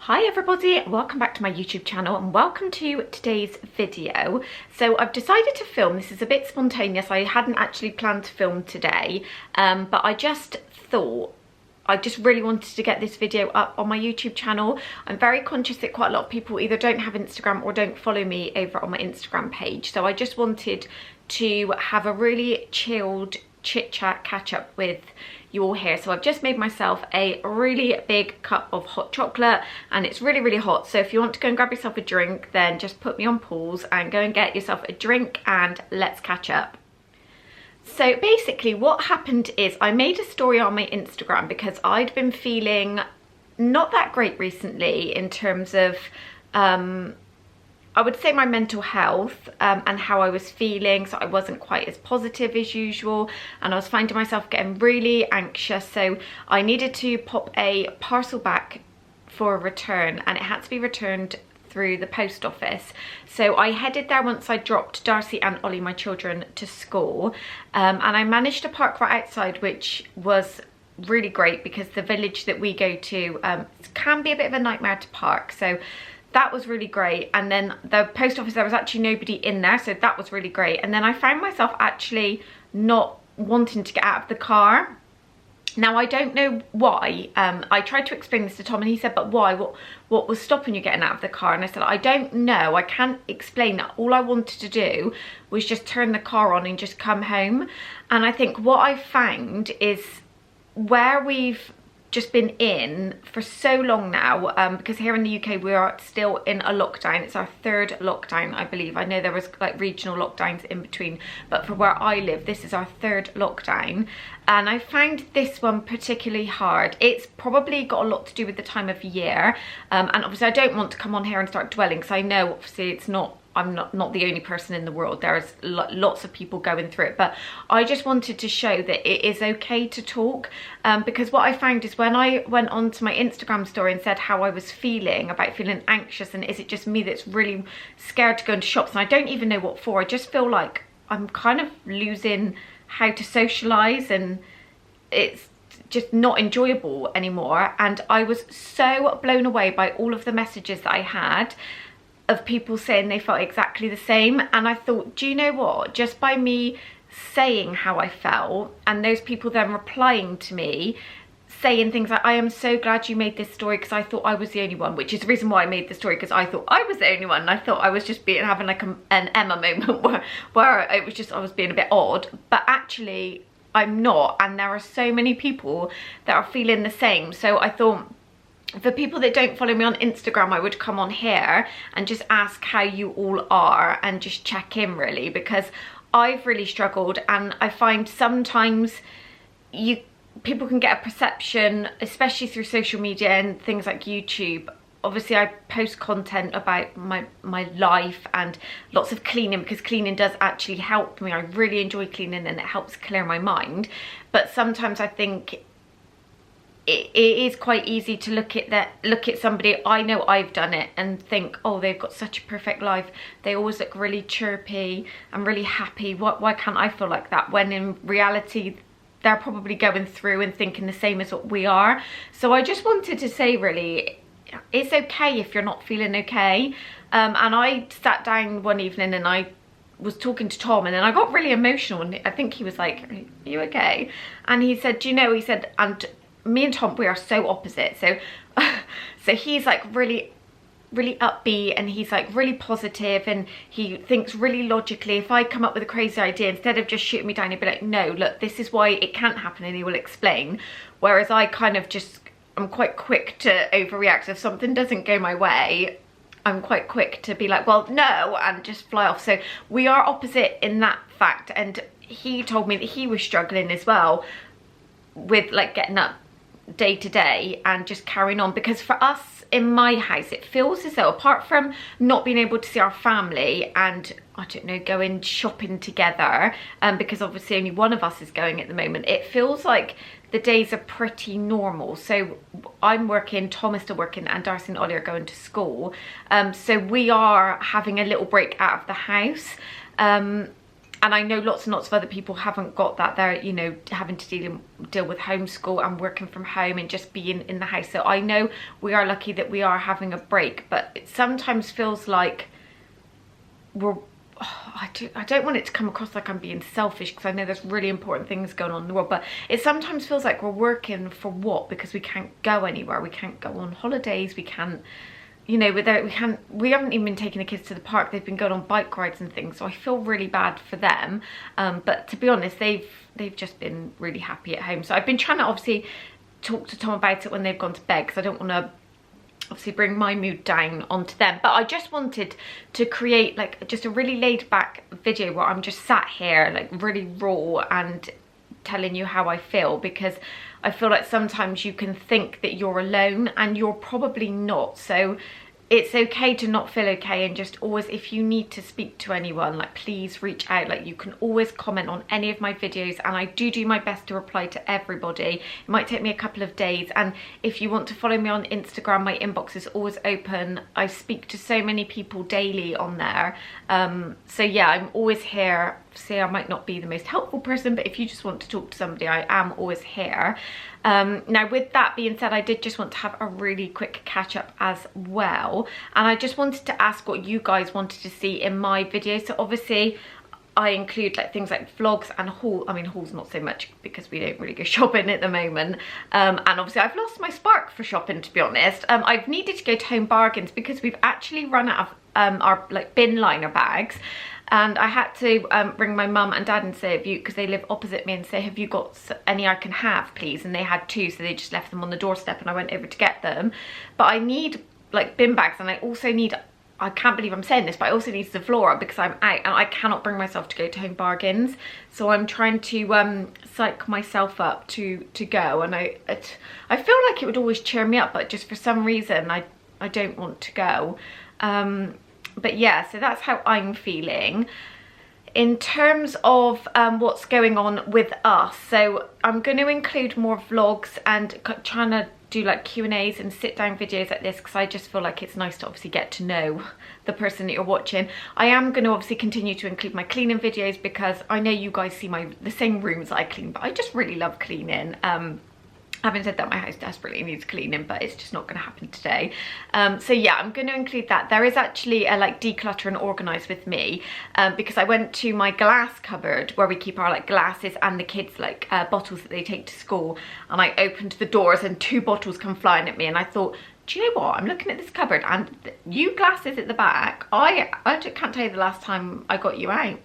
Hi everybody, welcome back to my YouTube channel and welcome to today's video. So I've decided to film, this is a bit spontaneous, I hadn't actually planned to film today, but I just thought I just really wanted to get this video up on my YouTube channel. I'm very conscious that quite a lot of people either don't have Instagram or don't follow me over on my Instagram page. So I just wanted to have a really chilled chit chat catch up with you all here. So I've just made myself a really big cup of hot chocolate and it's really hot. So if you want to go and grab yourself a drink, then just put me on pause and go and get yourself a drink and let's catch up. So basically what happened is I made a story on my Instagram because I'd been feeling not that great recently in terms of I would say my mental health and how I was feeling. So I wasn't quite as positive as usual and I was finding myself getting really anxious. So I needed to pop a parcel back for a return and it had to be returned through the post office. So I headed there once I dropped Darcy and Ollie, my children, to school, and I managed to park right outside, which was really great because the village that we go to can be a bit of a nightmare to park. So that was really great. And then the post office, there was actually nobody in there, so that was really great. And then I found myself actually not wanting to get out of the car. Now I don't know why. I tried to explain this to Tom and he said, but why? What was stopping you getting out of the car? And I said, I don't know. I can't explain that. All I wanted to do was just turn the car on and just come home. And I think what I found is where we've just been in for so long now, because here in the UK we are still in a lockdown. It's our third lockdown, I believe. I know there was like regional lockdowns in between, but for where I live, this is our third lockdown. And I found this one particularly hard. It's probably got a lot to do with the time of year. And obviously I don't want to come on here and start dwelling because I know obviously it's not, I'm not the only person in the world. There's lots of people going through it, but I just wanted to show that it is okay to talk, because what I found is when I went on to my Instagram story and said how I was feeling, about feeling anxious and is it just me that's really scared to go into shops, and I don't even know what for. I just feel like I'm kind of losing how to socialize and it's just not enjoyable anymore. And I was so blown away by all of the messages that I had of people saying they felt exactly the same. And I thought, do you know what, just by me saying how I felt and those people then replying to me saying things like, I am so glad you made this story because I thought I was the only one, which is the reason why I made the story, because I thought I was the only one and I thought I was just having like an Emma moment where it was just, I was being a bit odd, but actually I'm not. And there are so many people that are feeling the same. So I thought, for people that don't follow me on Instagram, I would come on here and just ask how you all are and just check in really, because I've really struggled. And I find sometimes people can get a perception, especially through social media and things like YouTube. Obviously I post content about my life and lots of cleaning, because cleaning does actually help me. I really enjoy cleaning and it helps clear my mind. But sometimes I think it is quite easy to look at somebody, I know I've done it, and think, oh, they've got such a perfect life, they always look really chirpy and really happy, why can't I feel like that? When in reality they're probably going through and thinking the same as what we are. So I just wanted to say really, it's okay if you're not feeling okay. And I sat down one evening and I was talking to Tom and then I got really emotional and I think he was like, are you okay? And he said, do you know, he said, and me and Tom, we are so opposite. So so he's like really upbeat and he's like really positive and he thinks really logically. If I come up with a crazy idea, instead of just shooting me down, he'd be like, no, look, this is why it can't happen, and he will explain. Whereas I kind of just, I'm quite quick to overreact. If something doesn't go my way, I'm quite quick to be like, well, no, and just fly off. So we are opposite in that fact. And he told me that he was struggling as well with like getting up day to day and just carrying on, because for us in my house it feels as though, apart from not being able to see our family and I don't know, going shopping together, because obviously only one of us is going at the moment, it feels like the days are pretty normal. So I'm working, Tom is still working, and Darcy and Ollie are going to school, so we are having a little break out of the house. and I know lots and lots of other people haven't got that. They're, you know, having to deal with homeschool and working from home and just being in the house. So I know we are lucky that we are having a break, but it sometimes feels like we're, I don't want it to come across like I'm being selfish, because I know there's really important things going on in the world, but it sometimes feels like we're working for what? Because we can't go anywhere. We can't go on holidays. We can't, you know, we haven't even been taking the kids to the park. They've been going on bike rides and things, so I feel really bad for them. But to be honest, they've just been really happy at home. So I've been trying to obviously talk to Tom about it when they've gone to bed, because I don't want to obviously bring my mood down onto them. But I just wanted to create like just a really laid back video where I'm just sat here like really raw and telling you how I feel, because I feel like sometimes you can think that you're alone and you're probably not. So it's okay to not feel okay, and just always, if you need to speak to anyone, like please reach out. Like you can always comment on any of my videos, and I do my best to reply to everybody. It might take me a couple of days, and if you want to follow me on Instagram, my inbox is always open. I speak to so many people daily on there. So yeah, I'm always here. See, I might not be the most helpful person, but if you just want to talk to somebody, I am always here. Now with that being said, I did just want to have a really quick catch up as well, and I just wanted to ask what you guys wanted to see in my videos. So obviously I include like things like vlogs and haul. I mean, hauls not so much because we don't really go shopping at the moment, and obviously I've lost my spark for shopping, to be honest. I've needed to go to Home Bargains because we've actually run out of our like bin liner bags. And I had to ring my mum and dad and say, because they live opposite me, and say, have you got any I can have, please? And they had 2, so they just left them on the doorstep, and I went over to get them. But I need like bin bags, and I also need, I can't believe I'm saying this, but I also need Zaflora because I'm out and I cannot bring myself to go to Home Bargains. So I'm trying to psych myself up to go, and I feel like it would always cheer me up, but just for some reason I don't want to go. But yeah, so that's how I'm feeling. In terms of what's going on with us, so I'm going to include more vlogs and trying to do like Q&As and sit down videos like this, because I just feel like it's nice to obviously get to know the person that you're watching. I am going to obviously continue to include my cleaning videos, because I know you guys see the same rooms I clean, but I just really love cleaning. Having said that, my house desperately needs cleaning, but it's just not going to happen today. So yeah, I'm going to include that. There is actually a like declutter and organize with me, because I went to my glass cupboard where we keep our like glasses and the kids like bottles that they take to school, and I opened the doors and 2 bottles come flying at me, and I thought, do you know what, I'm looking at this cupboard and you glasses at the back, I can't tell you the last time I got you out.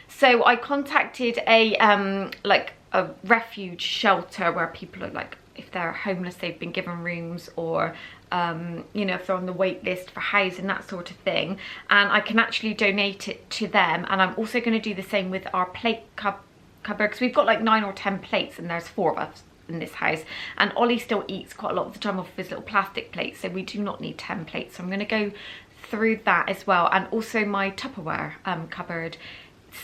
So I contacted a like a refuge shelter where people are like, if they're homeless, they've been given rooms, or you know, if they're on the wait list for housing, that sort of thing, and I can actually donate it to them. And I'm also going to do the same with our plate cupboard, because we've got like 9 or 10 plates, and there's 4 of us in this house, and Ollie still eats quite a lot of the time off of his little plastic plates, so we do not need 10 plates. So I'm going to go through that as well. And also my Tupperware cupboard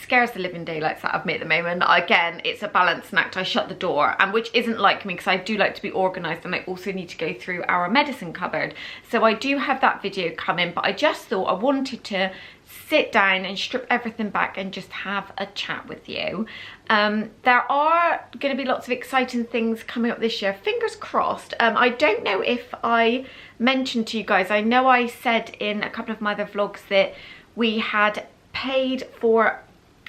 scares the living daylights out of me at the moment. Again, it's a balancing act. I shut the door, and which isn't like me, because I do like to be organised, and I also need to go through our medicine cupboard. So I do have that video coming, but I just thought I wanted to sit down and strip everything back and just have a chat with you. There are going to be lots of exciting things coming up this year, fingers crossed. I don't know if I mentioned to you guys, I know I said in a couple of my other vlogs that we had paid for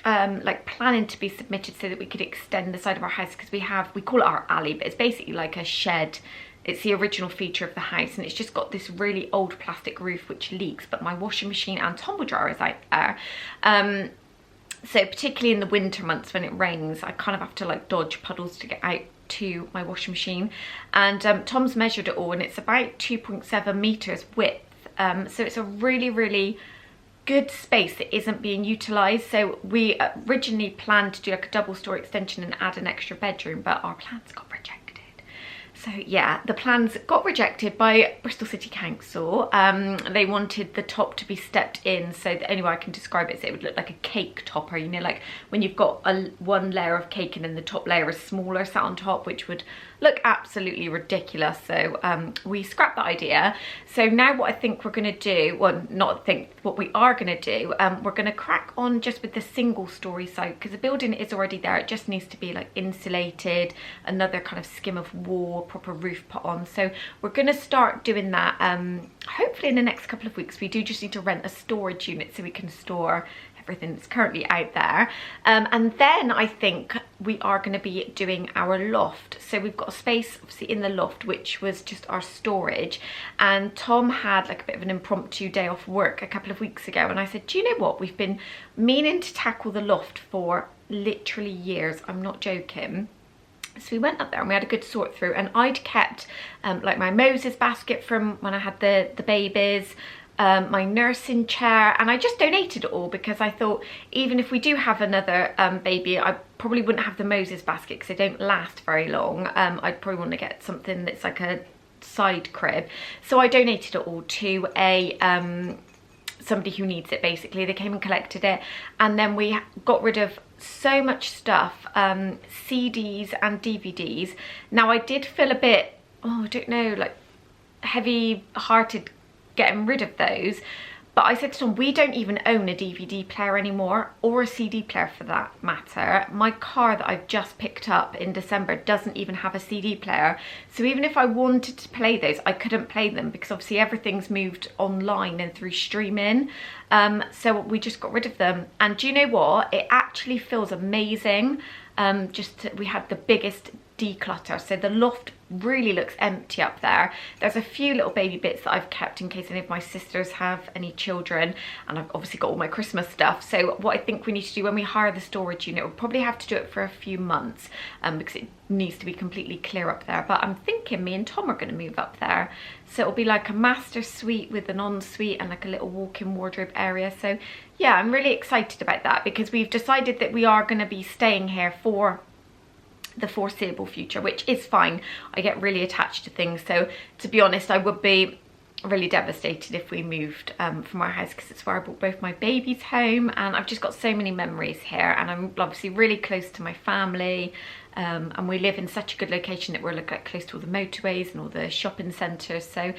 like planning to be submitted so that we could extend the side of our house, because we call it our alley, but it's basically like a shed. It's the original feature of the house, and it's just got this really old plastic roof which leaks, but my washing machine and tumble dryer is out there. So particularly in the winter months when it rains, I kind of have to like dodge puddles to get out to my washing machine. And Tom's measured it all, and it's about 2.7 meters width. So it's a really good space that isn't being utilized. So we originally planned to do like a double story extension and add an extra bedroom, but our plans got rejected. So yeah, the plans got rejected by Bristol City Council. They wanted the top to be stepped in, so the only way I can describe it is it would look like a cake topper, you know, like when you've got one layer of cake and then the top layer is smaller sat on top, which would look absolutely ridiculous. So we scrapped that idea. So now what I think we're going to do, well, not think, what we are going to do, we're going to crack on just with the single story side, because the building is already there. It just needs to be like insulated, another kind of skim of wall, proper roof put on. So we're going to start doing that hopefully in the next couple of weeks. We do just need to rent a storage unit so we can store everything that's currently out there, and then I think we are going to be doing our loft. So we've got a space obviously in the loft which was just our storage, and Tom had like a bit of an impromptu day off work a couple of weeks ago, and I said, do you know what, we've been meaning to tackle the loft for literally years, I'm not joking. So we went up there and we had a good sort through, and I'd kept like my Moses basket from when I had the babies, my nursing chair, and I just donated it all because I thought even if we do have another baby, I probably wouldn't have the Moses basket because they don't last very long. I'd probably want to get something that's like a side crib. So I donated it all to a somebody who needs it basically. They came and collected it, and then we got rid of so much stuff, CDs and DVDs. Now I did feel a bit, I don't know, like heavy hearted getting rid of those, but I said to Tom, we don't even own a DVD player anymore, or a CD player for that matter. My car that I've just picked up in December doesn't even have a CD player, so even if I wanted to play those, I couldn't play them because obviously everything's moved online and through streaming. So we just got rid of them, and do you know what, it actually feels amazing. We had the biggest declutter, so the loft really looks empty up there. There's a few little baby bits that I've kept in case any of my sisters have any children, and I've obviously got all my Christmas stuff. So what I think we need to do when we hire the storage unit, we'll probably have to do it for a few months because it needs to be completely clear up there. But I'm thinking me and Tom are going to move up there, so it'll be like a master suite with an ensuite and like a little walk-in wardrobe area. So yeah, I'm really excited about that because we've decided that we are going to be staying here for the foreseeable future, which is fine. I get really attached to things, so to be honest, I would be really devastated if we moved from our house because it's where I brought both my babies home, and I've just got so many memories here, and I'm obviously really close to my family, and we live in such a good location that we're like close to all the motorways and all the shopping centres. So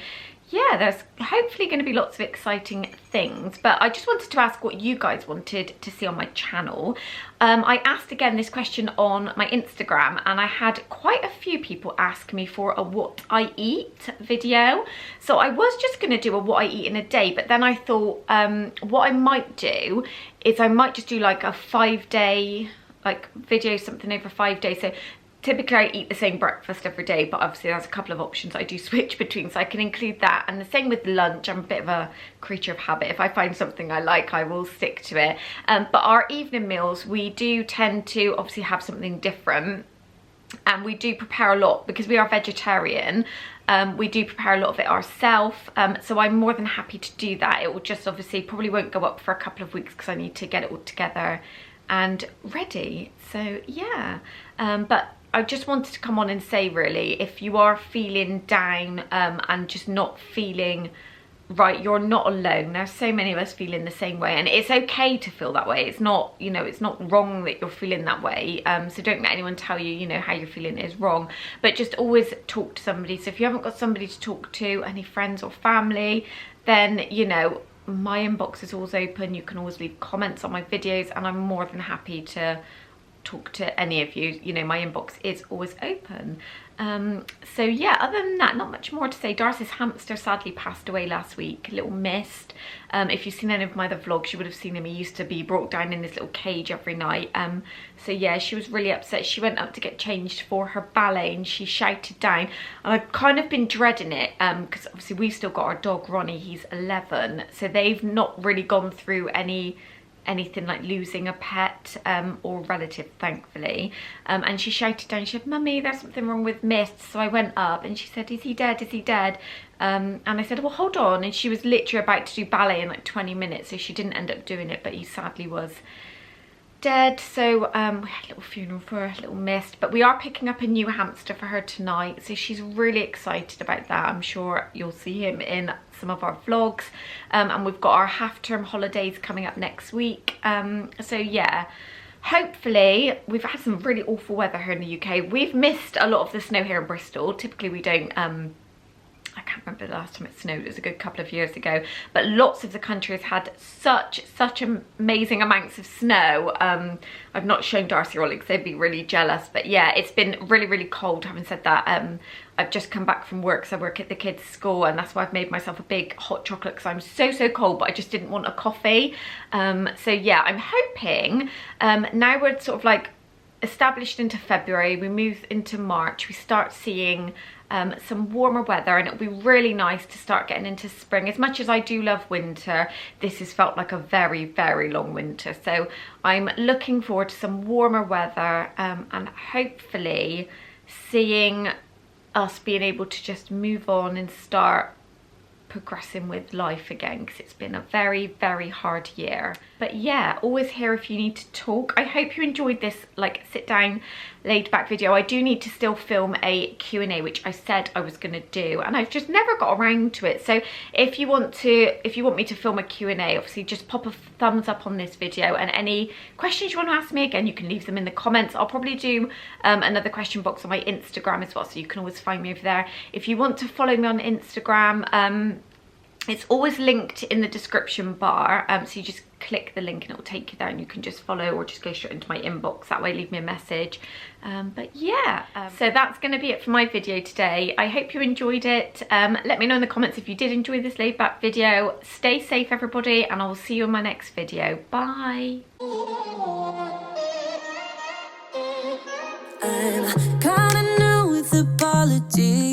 yeah, there's hopefully going to be lots of exciting things, but I just wanted to ask what you guys wanted to see on my channel. I asked again this question on my Instagram, and I had quite a few people ask me for a what I eat video. So I was just going to do a what I eat in a day, but then I thought what I might do is I might just do like a 5-day like video, something over 5 days. So typically I eat the same breakfast every day, but obviously there's a couple of options I do switch between, so I can include that. And the same with lunch, I'm a bit of a creature of habit. If I find something I like, I will stick to it. But our evening meals, we do tend to obviously have something different, and we do prepare a lot because we are vegetarian. We do prepare a lot of it ourselves, so I'm more than happy to do that. It will just obviously probably won't go up for a couple of weeks because I need to get it all together and ready. So yeah, but I just wanted to come on and say, really, if you are feeling down and just not feeling right, you're not alone. There's so many of us feeling the same way, and it's okay to feel that way. It's not, you know, it's not wrong that you're feeling that way. So don't let anyone tell you, you know, how you're feeling is wrong, but just always talk to somebody. So if you haven't got somebody to talk to, any friends or family, then, you know, my inbox is always open. You can always leave comments on my videos, and I'm more than happy to talk to any of you. You know, my inbox is always open. So yeah, other than that, not much more to say. Darcy's hamster sadly passed away last week, a little missed. If you've seen any of my other vlogs, you would have seen him. He used to be brought down in this little cage every night. So yeah, she was really upset. She went up to get changed for her ballet and she shouted down, and I've kind of been dreading it because obviously we've still got our dog Ronnie, he's 11, so they've not really gone through anything like losing a pet or relative, thankfully. And she shouted down, she said, "Mummy, there's something wrong with Mist." So I went up and she said, "Is he dead? Is he dead?" And I said, "Well, hold on." And she was literally about to do ballet in like 20 minutes, so she didn't end up doing it, but he sadly was dead. So we had a little funeral for little Mist, but we are picking up a new hamster for her tonight, so she's really excited about that. I'm sure you'll see him in some of our vlogs, and we've got our half-term holidays coming up next week. So yeah, hopefully, we've had some really awful weather here in the UK. We've missed a lot of the snow here in Bristol. Typically we don't, I can't remember the last time it snowed, it was a good couple of years ago, but lots of the country has had such amazing amounts of snow. I've not shown Darcy or Ollie because they'd be really jealous, but yeah, it's been really cold. Having said that, I've just come back from work, so I work at the kids' school, and that's why I've made myself a big hot chocolate because I'm so cold, but I just didn't want a coffee. So yeah, I'm hoping, now we're sort of like established into February, we move into March, we start seeing some warmer weather, and it'll be really nice to start getting into spring. As much as I do love winter, this has felt like a very long winter, so I'm looking forward to some warmer weather, and hopefully seeing us being able to just move on and start progressing with life again, because it's been a very hard year. But yeah, always here if you need to talk. I hope you enjoyed this like sit down laid back video. I do need to still film a Q&A, which I said I was going to do, and I've just never got around to it. So if you want me to film a Q&A, obviously just pop a thumbs up on this video, and any questions you want to ask me, again, you can leave them in the comments. I'll probably do another question box on my Instagram as well, so you can always find me over there. If you want to follow me on Instagram, it's always linked in the description bar, so you just click the link and it will take you there, and you can just follow or just go straight into my inbox. That way, leave me a message. But yeah, so that's going to be it for my video today. I hope you enjoyed it. Let me know in the comments if you did enjoy this laid back video. Stay safe, everybody, and I will see you in my next video. Bye. I'm kinda new with apologies.